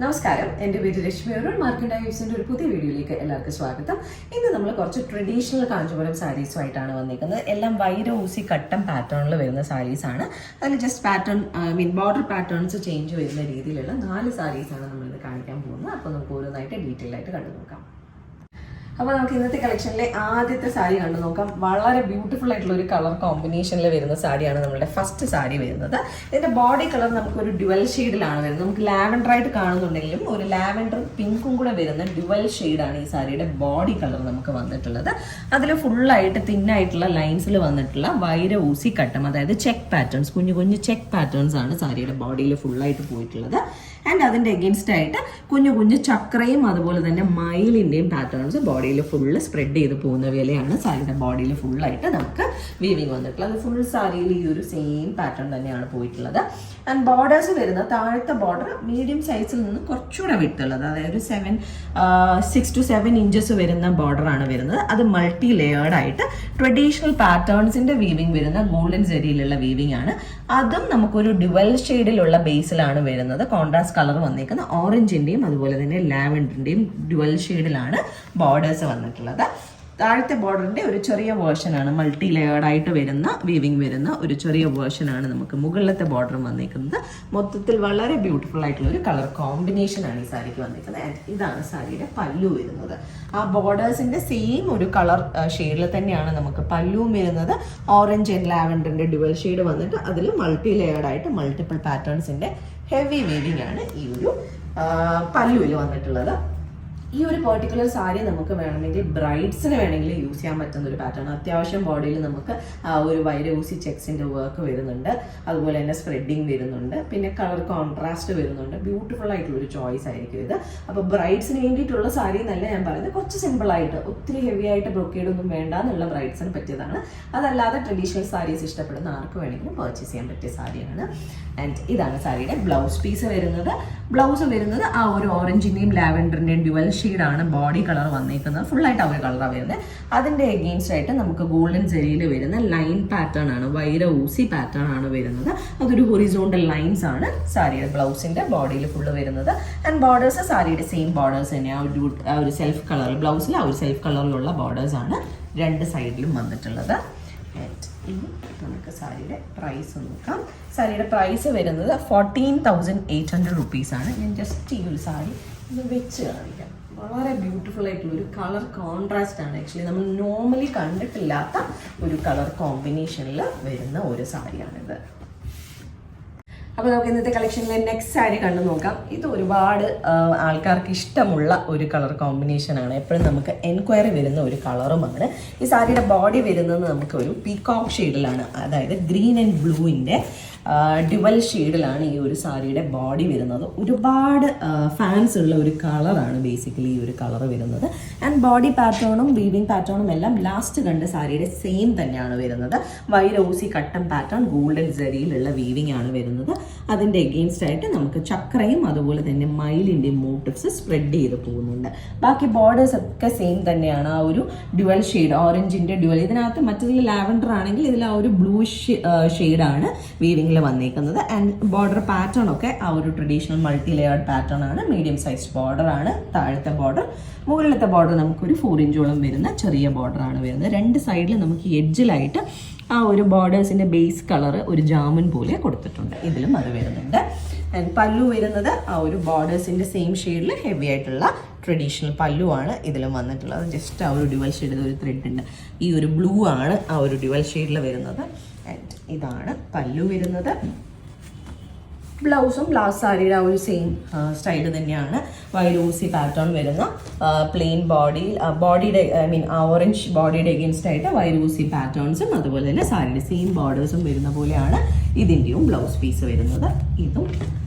നമസ്കാരം, എൻ്റെ പേര് രശ്മി അരുൺ. മാർക്കറ്റ് വൈബ്സിൻ്റെ ഒരു പുതിയ വീഡിയോയിലേക്ക് എല്ലാവർക്കും സ്വാഗതം. ഇന്ന് നമ്മൾ കുറച്ച് ട്രഡീഷണൽ കാഞ്ചീപുരം സാരീസുമായിട്ടാണ് വന്നിരിക്കുന്നത്. എല്ലാം വൈര ഊസി കട്ടം പാറ്റേണിൽ വരുന്ന സാരീസാണ്. അതിൽ ജസ്റ്റ് ബോർഡർ പാറ്റേൺസ് ചേഞ്ച് വരുന്ന രീതിയിലുള്ള 4 സാരീസാണ് നമ്മളിന്ന് കാണിക്കാൻ പോകുന്നത്. അപ്പോൾ നമുക്ക് ഓരോന്നായിട്ട് ഡീറ്റെയിൽ ആയിട്ട് കണ്ടു നോക്കാം. അപ്പോൾ നമുക്ക് ഇന്നത്തെ കളക്ഷനിലെ ആദ്യത്തെ സാരി കണ്ടു നോക്കാം. വളരെ ബ്യൂട്ടിഫുൾ ആയിട്ടുള്ള ഒരു കളർ കോമ്പിനേഷനിൽ വരുന്ന സാരിയാണ് നമ്മുടെ ഫസ്റ്റ് സാരി വരുന്നത്. ഇതിന്റെ ബോഡി കളർ നമുക്കൊരു ഡ്യുവൽ ഷെയ്ഡിലാണ് വരുന്നത്. നമുക്ക് ലാവൻഡർ ആയിട്ട് കാണുന്നുണ്ടെങ്കിലും ഒരു ലാവൻഡർ പിങ്കും കൂടെ വരുന്ന ഡ്യുവൽ ഷെയ്ഡാണ് ഈ സാരിയുടെ ബോഡി കളർ നമുക്ക് വന്നിട്ടുള്ളത്. അതിൽ ഫുള്ളായിട്ട് തിന്നായിട്ടുള്ള ലൈൻസിൽ വന്നിട്ടുള്ള വൈര ഊസി കട്ടം, അതായത് ചെക്ക് പാറ്റേൺസ്, കുഞ്ഞു കുഞ്ഞു ചെക്ക് പാറ്റേൺസ് ആണ് സാരിയുടെ ബോഡിയിൽ ഫുള്ളായിട്ട് പോയിട്ടുള്ളത്. ആൻഡ് അതിൻ്റെ എഗെയിൻസ്റ്റ് ആയിട്ട് കുഞ്ഞു കുഞ്ഞു ചക്രയും അതുപോലെ തന്നെ മയിലിൻ്റെയും പാറ്റേൺസ് ബോഡിയിൽ ഫുള്ള് സ്പ്രെഡ് ചെയ്ത് പോകുന്ന വിലയാണ് സാരിയുടെ ബോഡിയിൽ ഫുള്ളായിട്ട് നമുക്ക് വീവിങ് വന്നിട്ടുള്ളത്. ഫുൾ സാരിയിൽ ഈ ഒരു സെയിം പാറ്റേൺ തന്നെയാണ് പോയിട്ടുള്ളത്. ആൻഡ് ബോർഡേഴ്സ് വരുന്ന താഴത്തെ ബോർഡർ മീഡിയം സൈസിൽ നിന്ന് കുറച്ചുകൂടെ വിട്ടുള്ളത്, അതായത് 6 to 7 ഇഞ്ചസ് വരുന്ന ബോർഡറാണ് വരുന്നത്. അത് മൾട്ടി ലെയേർഡ് ആയിട്ട് ട്രഡീഷണൽ പാറ്റേൺസിന്റെ വീവിങ് വരുന്ന ഗോൾഡൻ ജെറിയിലുള്ള വീവിങ് ആണ്. അതും നമുക്കൊരു ഡ്യുവൽ ഷെയ്ഡിലുള്ള ബേസിലാണ് വരുന്നത്. കോൺട്രാസ്റ്റ് കളർ വന്നിരിക്കുന്ന ഓറഞ്ചിന്റെയും അതുപോലെ തന്നെ ലാവൻഡറിന്റെയും ഡ്യുവൽ ഷെയ്ഡിലാണ് ബോർഡേഴ്സ് വന്നിട്ടുള്ളത്. താഴത്തെ ബോർഡറിന്റെ ഒരു ചെറിയ വേർഷനാണ്, മൾട്ടി ലെയേർഡ് ആയിട്ട് വരുന്ന വീവിങ് വരുന്ന ഒരു ചെറിയ വേർഷനാണ് നമുക്ക് മുകളിലത്തെ ബോർഡർ വന്നിരിക്കുന്നത്. മൊത്തത്തിൽ വളരെ ബ്യൂട്ടിഫുൾ ആയിട്ടുള്ള ഒരു കളർ കോമ്പിനേഷൻ ആണ് ഈ സാരിക്ക് വന്നിരിക്കുന്നത്. ആൻഡ് ഇതാണ് സാരിയുടെ പല്ലു വരുന്നത്. ആ ബോർഡേഴ്സിന്റെ സെയിം ഒരു കളർ ഷെയ്ഡിൽ തന്നെയാണ് നമുക്ക് പല്ലുവും വരുന്നത്. ഓറഞ്ച് ആൻഡ് ലാവൻഡറിന്റെ ഡ്യുവൽ ഷെയ്ഡ് വന്നിട്ട് അതിൽ മൾട്ടി ലെയേർഡ് ആയിട്ട് മൾട്ടിപ്പിൾ പാറ്റേൺസിന്റെ ഹെവി വീവിംഗ് ആണ് ഈ ഒരു പല്ലുവിൽ വന്നിട്ടുള്ളത്. ഈ ഒരു പെർട്ടിക്കുലർ സാരി നമുക്ക് വേണമെങ്കിൽ ബ്രൈഡ്സിന് വേണമെങ്കിൽ യൂസ് ചെയ്യാൻ പറ്റുന്ന ഒരു പാറ്റേൺ. അത്യാവശ്യം ബോഡിയിൽ നമുക്ക് ഒരു വൈര ഊസി ചെക്സിന്റെ വർക്ക് വരുന്നുണ്ട്, അതുപോലെ തന്നെ സ്പ്രെഡിങ് വരുന്നുണ്ട്, പിന്നെ കളർ കോൺട്രാസ്റ്റ് വരുന്നുണ്ട്. ബ്യൂട്ടിഫുൾ ആയിട്ടുള്ള ഒരു ചോയ്സ് ആയിരിക്കും ഇത്. അപ്പോൾ ബ്രൈഡ്സിന് വേണ്ടിയിട്ടുള്ള സാരി എന്നല്ല ഞാൻ പറയുന്നത്, കുറച്ച് സിമ്പിളായിട്ട് ഒത്തിരി ഹെവി ആയിട്ട് ബ്രൊക്കേഡ് ഒന്നും വേണ്ട എന്നുള്ള ബ്രൈഡ്സിന് പറ്റിയതാണ്. അതല്ലാതെ ട്രഡീഷണൽ സാരീസ് ഇഷ്ടപ്പെടുന്ന ആർക്ക് വേണമെങ്കിലും പർച്ചേസ് ചെയ്യാൻ പറ്റിയ സാരിയാണ്. ആൻഡ് ഇതാണ് സാരിയുടെ ബ്ലൗസ് പീസ് വരുന്നത്. ബ്ലൗസ് വരുന്നത് ആ ഒരു ഓറഞ്ചിന്റെയും ലാവൻഡറിന്റെയും ഡ്യുവൽ ഷെയ്ഡാണ് ബോഡി കളർ വന്നിരിക്കുന്നത്. ഫുള്ളായിട്ട് ആ ഒരു കളറാണ് വരുന്നത്. അതിന്റെ എഗെയിൻസ്റ്റ് ആയിട്ട് നമുക്ക് ഗോൾഡൻ ജെറിയിൽ വരുന്ന ലൈൻ പാറ്റേൺ ആണ്, വൈര ഊസി പാറ്റേൺ ആണ് വരുന്നത്. അതൊരു ഹൊറിസോണ്ടൽ ലൈൻസ് ആണ് സാരിയുടെ ബ്ലൗസിന്റെ ബോഡിയിൽ ഫുള്ള് വരുന്നത്. ആൻഡ് ബോർഡേഴ്സ് സാരിയുടെ സെയിം ബോർഡേഴ്സ് തന്നെ, ആ ഒരു സെൽഫ് കളർ ബ്ലൗസിൽ ആ ഒരു സെൽഫ് കളറിലുള്ള ബോർഡേഴ്സ് ആണ് രണ്ട് സൈഡിലും വന്നിട്ടുള്ളത്. ഇനി നമുക്ക് സാരിയുടെ പ്രൈസ് നോക്കാം. സാരിയുടെ പ്രൈസ് വരുന്നത് 14,800 റുപ്പീസാണ്. ഞാൻ ജസ്റ്റ് ഈ ഒരു സാരി ഇത് വെച്ച് കാണിക്കാം. വളരെ ബ്യൂട്ടിഫുൾ ആയിട്ടുള്ള ഒരു കളർ കോൺട്രാസ്റ്റ് ആണ്. ആക്ച്വലി നമ്മൾ നോർമലി കണ്ടിട്ടില്ലാത്ത ഒരു കളർ കോമ്പിനേഷനിൽ വരുന്ന ഒരു സാരിയാണിത്. അപ്പോൾ നമുക്ക് ഇന്നത്തെ കളക്ഷനിലെ നെക്സ്റ്റ് സാരി കണ്ടു നോക്കാം. ഇത് ഒരുപാട് ആൾക്കാർക്ക് ഇഷ്ടമുള്ള ഒരു കളർ കോമ്പിനേഷനാണ്. എപ്പോഴും നമുക്ക് എൻക്വയറി വരുന്ന ഒരു കളറുമാണ്. ഈ സാരിയുടെ ബോഡി വരുന്നത് നമുക്ക് ഒരു പീകോക്ക് ഷെയ്ഡിലാണ്, അതായത് ഗ്രീൻ ആൻഡ് ബ്ലൂവിൻ്റെ ഡ്യുവൽ ഷെയ്ഡിലാണ് ഈ ഒരു സാരിയുടെ ബോഡി വരുന്നത്. ഒരുപാട് ഫാൻസ് ഉള്ള ഒരു കളറാണ് ബേസിക്കലി ഈ ഒരു കളർ വരുന്നത്. ആൻഡ് ബോഡി പാറ്റേണും വീവിങ് പാറ്റേണും എല്ലാം ലാസ്റ്റ് കണ്ട സാരിയുടെ സെയിം തന്നെയാണ് വരുന്നത്. വൈര ഊസി കട്ടൻ പാറ്റേൺ ഗോൾഡൻ ജെറിയിലുള്ള വീവിംഗ് ആണ് വരുന്നത്. അതിൻ്റെ എഗെയിൻസ്റ്റ് ആയിട്ട് നമുക്ക് ചക്രയും അതുപോലെ തന്നെ മയിലിൻ്റെ മോട്ടീവ്സ് സ്പ്രെഡ് ചെയ്ത് പോകുന്നുണ്ട്. ബാക്കി ബോർഡേഴ്സ് ഒക്കെ സെയിം തന്നെയാണ്. ആ ഒരു ഡ്യുവൽ ഷെയ്ഡ്, ഓറഞ്ചിൻ്റെ ഡ്യുവൽ, ഇതിനകത്ത് മറ്റതിൽ ലാവൻഡർ ആണെങ്കിൽ ഇതിൽ ആ ഒരു ബ്ലൂ ഷെയ്ഡാണ് വീവിംഗ് വന്നിരിക്കുന്നത്. ആൻഡ് ബോർഡർ പാറ്റേൺ ഒക്കെ ആ ഒരു ട്രഡീഷണൽ മൾട്ടി ലെയേർഡ് പാറ്റേൺ ആണ്. മീഡിയം സൈസ് ബോർഡർ ആണ് താഴത്തെ ബോർഡർ. മുകളിലത്തെ ബോർഡർ നമുക്കൊരു 4 ഇഞ്ചോളം വരുന്ന ചെറിയ ബോർഡർ ആണ് വരുന്നത്. രണ്ട് സൈഡിൽ നമുക്ക് എഡ്ജിലായിട്ട് ആ ഒരു ബോർഡേഴ്സിന്റെ ബേസ് കളർ ഒരു ജാമുൻ പോലെ കൊടുത്തിട്ടുണ്ട്. ഇതിലും അത് വരുന്നുണ്ട്. ആൻഡ് പല്ലു വരുന്നത് ആ ഒരു ബോർഡേഴ്സിന്റെ സെയിം ഷെയ്ഡിൽ ഹെവി ആയിട്ടുള്ള ട്രഡീഷണൽ പല്ലു ആണ് ഇതിലും വന്നിട്ടുള്ളത്. ജസ്റ്റ് ആ ഒരു ഡ്യുവൽ ഷെയ്ഡിൽ ഒരു ത്രെഡ് ഉണ്ട്. ഈ ഒരു ബ്ലൂ ആണ് ആ ഒരു ഡ്യുവൽ ഷെയ്ഡിൽ വരുന്നത്. ആൻഡ് ഇതാണ് പല്ലു വരുന്നത്. ബ്ലൗസും ലാസ്റ്റ് സാരിയുടെ ആ ഒരു സെയിം സ്റ്റൈൽ തന്നെയാണ്. വൈരൂസി പാറ്റേൺ വരുന്ന പ്ലെയിൻ ബോഡിയുടെ ഓറഞ്ച് ബോഡിയുടെ എഗെയിൻസ്റ്റ് ആയിട്ട് വൈരൂസി പാറ്റേൺസും അതുപോലെ തന്നെ സാരിയുടെ സെയിം ബോർഡേഴ്സും വരുന്ന പോലെയാണ് ഇതിൻ്റെയും ബ്ലൗസ് പീസ് വരുന്നത്. ഇതും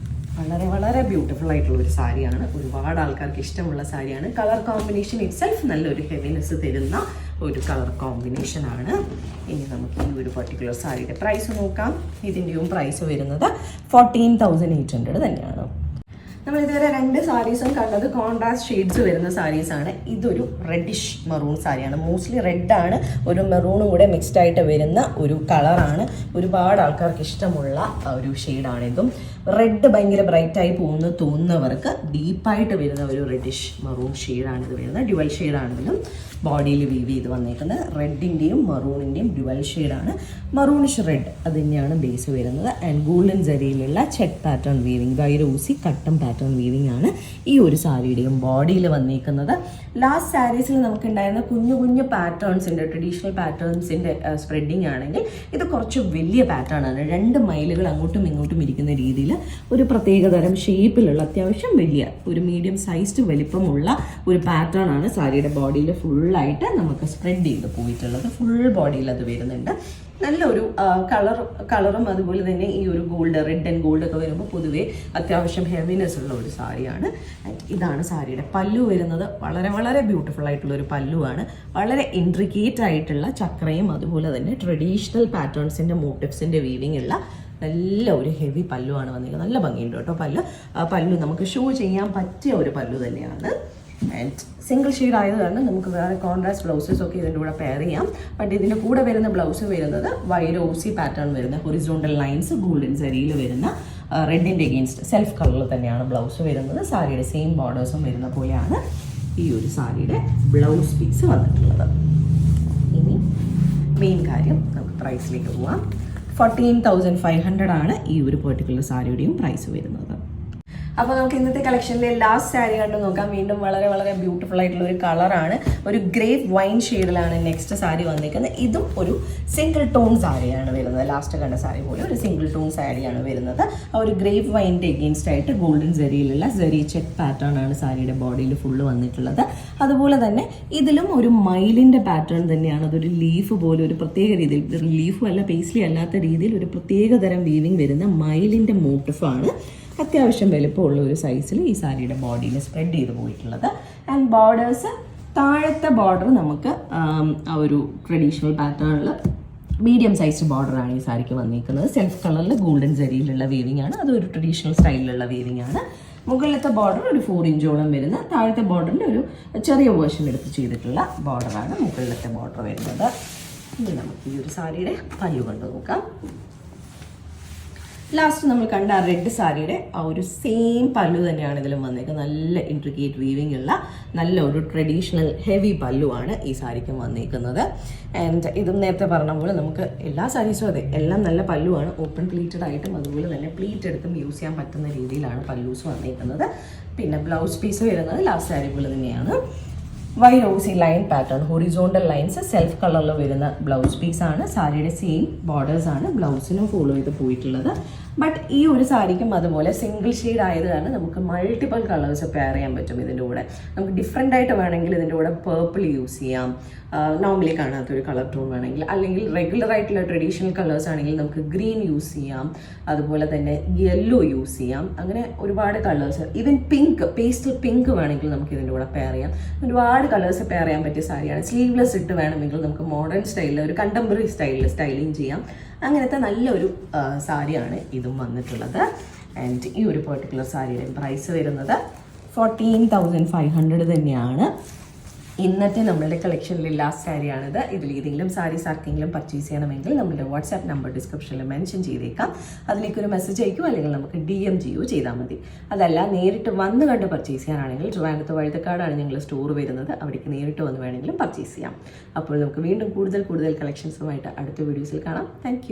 വളരെ വളരെ ബ്യൂട്ടിഫുൾ ആയിട്ടുള്ള ഒരു സാരിയാണ്. ഒരുപാട് ആൾക്കാർക്ക് ഇഷ്ടമുള്ള സാരിയാണ്. കളർ കോമ്പിനേഷൻ ഇറ്റ്സെൽഫ് നല്ലൊരു ഹെവിനെസ് തരുന്ന ഒരു കളർ കോമ്പിനേഷനാണ്. ഇനി നമുക്ക് ഈ ഒരു പെർട്ടിക്കുലർ സാരിയുടെ പ്രൈസ് നോക്കാം. ഇതിൻ്റെയും പ്രൈസ് വരുന്നത് 14,800 തന്നെയാണ്. നമ്മൾ ഇതുവരെ 2 സാരീസും കണ്ടത് കോൺട്രാസ്റ്റ് ഷെയ്ഡ്സ് വരുന്ന സാരീസാണ്. ഇതൊരു റെഡിഷ് മെറൂൺ സാരിയാണ്. മോസ്റ്റ്ലി റെഡാണ്, ഒരു മെറൂണും കൂടെ മിക്സ്ഡ് ആയിട്ട് വരുന്ന ഒരു കളറാണ്. ഒരുപാട് ആൾക്കാർക്ക് ഇഷ്ടമുള്ള ഒരു ഷെയ്ഡാണിതും. റെഡ് ഭയങ്കര ബ്രൈറ്റായി പോകുന്നു തോന്നുന്നവർക്ക് ഡീപ്പായിട്ട് വരുന്ന ഒരു റെഡിഷ് മറൂൺ ഷെയ്ഡാണ് ഇത് വരുന്നത്. ഡ്യുവൽ ഷെയ്ഡാണെങ്കിലും ബോഡിയിൽ വീവ് ചെയ്ത് വന്നേക്കുന്നത് റെഡിൻ്റെയും മറൂണിൻ്റെയും ഡ്യുവൽ ഷെയ്ഡാണ്. മറൂണിഷ് റെഡ് അത് തന്നെയാണ് ബേസ് വരുന്നത്. ആൻഡ് ഗോൾഡൻ ജരിയിലുള്ള ചെക്ക് പാറ്റേൺ വീവിങ്, വൈരൂസി കട്ടം പാറ്റേൺ വീവിങ് ആണ് ഈ ഒരു സാരിയുടെയും ബോഡിയിൽ വന്നേക്കുന്നത്. ലാസ്റ്റ് സാരീസിൽ നമുക്കുണ്ടായിരുന്ന കുഞ്ഞു കുഞ്ഞു പാറ്റേൺസിൻ്റെ, ട്രഡീഷണൽ പാറ്റേൺസിൻ്റെ സ്പ്രെഡിങ് ആണെങ്കിൽ ഇത് കുറച്ച് വലിയ പാറ്റേൺ ആണ്. 2 മൈലുകൾ അങ്ങോട്ടും ഇങ്ങോട്ടും ഇരിക്കുന്ന രീതിയിൽ ഒരു പ്രത്യേകതരം ഷേപ്പിലുള്ള അത്യാവശ്യം വലിയ ഒരു മീഡിയം സൈസ്ഡ് വലിപ്പമുള്ള ഒരു പാറ്റേൺ ആണ് സാരിയുടെ ബോഡിയിൽ ഫുള്ളായിട്ട് നമുക്ക് സ്പ്രെഡ് ചെയ്ത് പോയിട്ടുള്ളത്. ഫുൾ ബോഡിയിൽ അത് വരുന്നുണ്ട്. നല്ലൊരു കളറും അതുപോലെ തന്നെ ഈ ഒരു ഗോൾഡ്, റെഡ് ആൻഡ് ഗോൾഡ് ഒക്കെ വരുമ്പോൾ പൊതുവേ അത്യാവശ്യം ഹെവിനെസ് ഉള്ള ഒരു സാരിയാണ്. ഇതാണ് സാരിയുടെ പല്ലു വരുന്നത്. വളരെ വളരെ ബ്യൂട്ടിഫുൾ ആയിട്ടുള്ള ഒരു പല്ലുവാണ്. വളരെ ഇൻട്രിക്കേറ്റ് ആയിട്ടുള്ള ചക്രയും അതുപോലെ തന്നെ ട്രഡീഷണൽ പാറ്റേൺസിൻ്റെ മോട്ടീവ്സിൻ്റെ വീവിങ് ഉള്ള നല്ല ഒരു ഹെവി പല്ലുവാണ് വന്നിരിക്കുന്നത്. നല്ല ഭംഗിയുണ്ട് കേട്ടോ പല്ലു നമുക്ക് ഷോ ചെയ്യാൻ പറ്റിയ ഒരു പല്ലു തന്നെയാണ്. ആൻഡ് സിംഗിൾ ഷെയ്ഡ് ആയത് കാരണം നമുക്ക് വേറെ കോൺട്രാസ്റ്റ് ബ്ലൗസസ് ഒക്കെ ഇതിൻ്റെ കൂടെ പെയർ ചെയ്യാം. ബട്ട് ഇതിൻ്റെ കൂടെ വരുന്ന ബ്ലൗസ് വരുന്നത് വൈരോസി പാറ്റേൺ വരുന്ന ഹൊറിസോണ്ടൽ ലൈൻസ് ഗോൾഡൻ സരിയിൽ വരുന്ന റെഡിൻ്റെ എഗെയിൻസ്റ്റ് സെൽഫ് കളറിൽ തന്നെയാണ് ബ്ലൗസ് വരുന്നത്. സാരിയുടെ സെയിം ബോർഡേഴ്സും വരുന്ന പോലെയാണ് ഈ ഒരു സാരിയുടെ ബ്ലൗസ് പീസ് വന്നിട്ടുള്ളത്. ഇനി മെയിൻ കാര്യം നമുക്ക് പ്രൈസിലേക്ക് പോവാം. 14,500 ആണ് ഈ ഒരു പെർട്ടിക്കുലർ സാരിയുടെയും പ്രൈസ് വരുന്നത്. അപ്പോൾ നമുക്ക് ഇന്നത്തെ കളക്ഷനിലെ ലാസ്റ്റ് സാരി കണ്ടു നോക്കാം. വീണ്ടും വളരെ വളരെ ബ്യൂട്ടിഫുൾ ആയിട്ടുള്ള ഒരു കളറാണ്. ഒരു ഗ്രേപ്പ് വൈൻ ഷെയ്ഡിലാണ് നെക്സ്റ്റ് സാരി വന്നിരിക്കുന്നത്. ഇതും ഒരു സിംഗിൾ ടോൺ സാരിയാണ് വരുന്നത്. ലാസ്റ്റ് കണ്ട സാരി പോലെ ഒരു സിംഗിൾ ടോൺ സാരിയാണ് വരുന്നത്. ആ ഒരു ഗ്രേപ്പ് വൈൻ്റെ എഗെയിൻസ്റ്റ് ആയിട്ട് ഗോൾഡൻ ജെറിയിലുള്ള ജെറി ചെക്ക് പാറ്റേൺ ആണ് സാരിയുടെ ബോഡിയിൽ ഫുള്ള് വന്നിട്ടുള്ളത്. അതുപോലെ തന്നെ ഇതിലും ഒരു മയിലിൻ്റെ പാറ്റേൺ തന്നെയാണ്. അതൊരു ലീഫ് പോലെ ഒരു പ്രത്യേക രീതിയിൽ, ലീഫും അല്ല പേസ്ലി അല്ലാത്ത രീതിയിൽ ഒരു പ്രത്യേക തരം വീവിങ് വരുന്ന മയിലിൻ്റെ മോട്ടീഫാണ് അത്യാവശ്യം വലുപ്പമുള്ള ഒരു സൈസിൽ ഈ സാരിയുടെ ബോഡിയിൽ സ്പ്രെഡ് ചെയ്ത് പോയിട്ടുള്ളത്. ആൻഡ് ബോർഡേഴ്സ്, താഴത്തെ ബോർഡർ നമുക്ക് ആ ഒരു ട്രഡീഷണൽ പാറ്റേണിൽ മീഡിയം സൈസ്ഡ് ബോർഡറാണ് ഈ സാരിക്ക് വന്നിരിക്കുന്നത്. സെൽഫ് കളറിൽ ഗോൾഡൻ ജരിയിലുള്ള വീവിംഗ് ആണ്. അതൊരു ട്രഡീഷണൽ സ്റ്റൈലിലുള്ള വീവിംഗ് ആണ്. മുകളിലത്തെ ബോർഡർ ഒരു 4 ഇഞ്ചോളം വരുന്ന, താഴത്തെ ബോർഡറിൻ്റെ ഒരു ചെറിയ വേർഷൻ എടുത്ത് ചെയ്തിട്ടുള്ള ബോർഡറാണ് മുകളിലത്തെ ബോർഡർ വരുന്നത്. ഇനി നമുക്ക് ഈ ഒരു സാരിയുടെ പല്ലു കണ്ടു നോക്കാം. ലാസ്റ്റ് നമ്മൾ കണ്ട ആ റെഡ് സാരിയുടെ ആ ഒരു സെയിം പല്ലു തന്നെയാണ് ഇതിലും വന്നേക്കുന്നത്. നല്ല ഇൻട്രിക്കേറ്റ് വീവിംഗ് ഉള്ള നല്ല ഒരു ട്രഡീഷണൽ ഹെവി പല്ലുവാണ് ഈ സാരിക്കും വന്നേക്കുന്നത്. ആൻഡ് ഇതും നേരത്തെ പറഞ്ഞ പോലെ നമുക്ക് എല്ലാ സാരീസും അതെ എല്ലാം നല്ല പല്ലുവാണ്. ഓപ്പൺ പ്ലീറ്റഡ് ആയിട്ടും അതുപോലെ തന്നെ പ്ലീറ്റ് എടുത്തും യൂസ് ചെയ്യാൻ പറ്റുന്ന രീതിയിലാണ് പല്ലൂസ് വന്നേക്കുന്നത്. പിന്നെ ബ്ലൗസ് പീസ് വരുന്നത് ലാസ്റ്റ് സാരി പോലെ തന്നെയാണ്. വൈരോസി line pattern, horizontal lines self കളറിൽ വരുന്ന ബ്ലൗസ് പീസാണ്. സാരിയുടെ സെയിം ബോർഡേഴ്സ് ആണ് ബ്ലൗസിനും ഫോളോ ചെയ്ത് പോയിട്ടുള്ളത്. ബട്ട് ഈ ഒരു സാരിക്കും അതുപോലെ സിംഗിൾ ഷെയ്ഡ് ആയത് കാരണം നമുക്ക് മൾട്ടിപ്പിൾ കളേഴ്സ് പെയർ ചെയ്യാൻ പറ്റും. ഇതിൻ്റെ കൂടെ നമുക്ക് ഡിഫറെൻ്റ് ആയിട്ട് വേണമെങ്കിൽ ഇതിൻ്റെ കൂടെ പേർപ്പിൾ യൂസ് ചെയ്യാം, നോർമലി കാണാത്തൊരു കളർ ടോൺ വേണമെങ്കിൽ, അല്ലെങ്കിൽ റെഗുലർ ആയിട്ടുള്ള ട്രഡീഷണൽ കളേഴ്സ് ആണെങ്കിൽ നമുക്ക് ഗ്രീൻ യൂസ് ചെയ്യാം, അതുപോലെ തന്നെ യെല്ലോ യൂസ് ചെയ്യാം. അങ്ങനെ ഒരുപാട് colours, even pink, pastel pink വേണമെങ്കിൽ നമുക്ക് ഇതിൻ്റെ കൂടെ പെയർ ചെയ്യാം. ഒരുപാട് കളേഴ്സ് പെയർ ചെയ്യാൻ പറ്റിയ സാരിയാണ്. സ്ലീവ്ലെസ് ഇട്ട് വേണമെങ്കിൽ നമുക്ക് മോഡേൺ സ്റ്റൈലിൽ ഒരു കണ്ടംപററി സ്റ്റൈലിൽ സ്റ്റൈലിങ് ചെയ്യാം. അങ്ങനത്തെ നല്ലൊരു സാരിയാണ് ഇതും വന്നിട്ടുള്ളത്. ആൻഡ് ഈ ഒരു പെർട്ടിക്കുലർ സാരിയുടെ പ്രൈസ് വരുന്നത് 14,500 തന്നെയാണ്. ഇന്നത്തെ നമ്മളുടെ കളക്ഷനിലെ ലാസ്റ്റ് സാരിയാണിത്. ഇതിൽ ഏതെങ്കിലും സാരീസ് ആർക്കെങ്കിലും പർച്ചേസ് ചെയ്യണമെങ്കിൽ നമ്മളുടെ വാട്സാപ്പ് നമ്പർ ഡിസ്ക്രിപ്ഷനിൽ മെൻഷൻ ചെയ്തേക്കാം. അതിലേക്കൊരു മെസ്സേജ് അയക്കുമോ അല്ലെങ്കിൽ നമുക്ക് DM ചെയ്യുകയോ ചെയ്താൽ മതി. അതല്ല നേരിട്ട് വന്ന് കണ്ട് പർച്ചേസ് ചെയ്യാനാണെങ്കിൽ ട്രിവാൻഡ്രത്ത് വഴുതക്കാടാണ് ഞങ്ങൾ സ്റ്റോർ വരുന്നത്. അവിടേക്ക് നേരിട്ട് വന്ന് വേണമെങ്കിലും പർച്ചേസ് ചെയ്യാം. അപ്പോൾ നമുക്ക് വീണ്ടും കൂടുതൽ കളക്ഷൻസുമായിട്ട് അടുത്ത വീഡിയോസിൽ കാണാം. താങ്ക്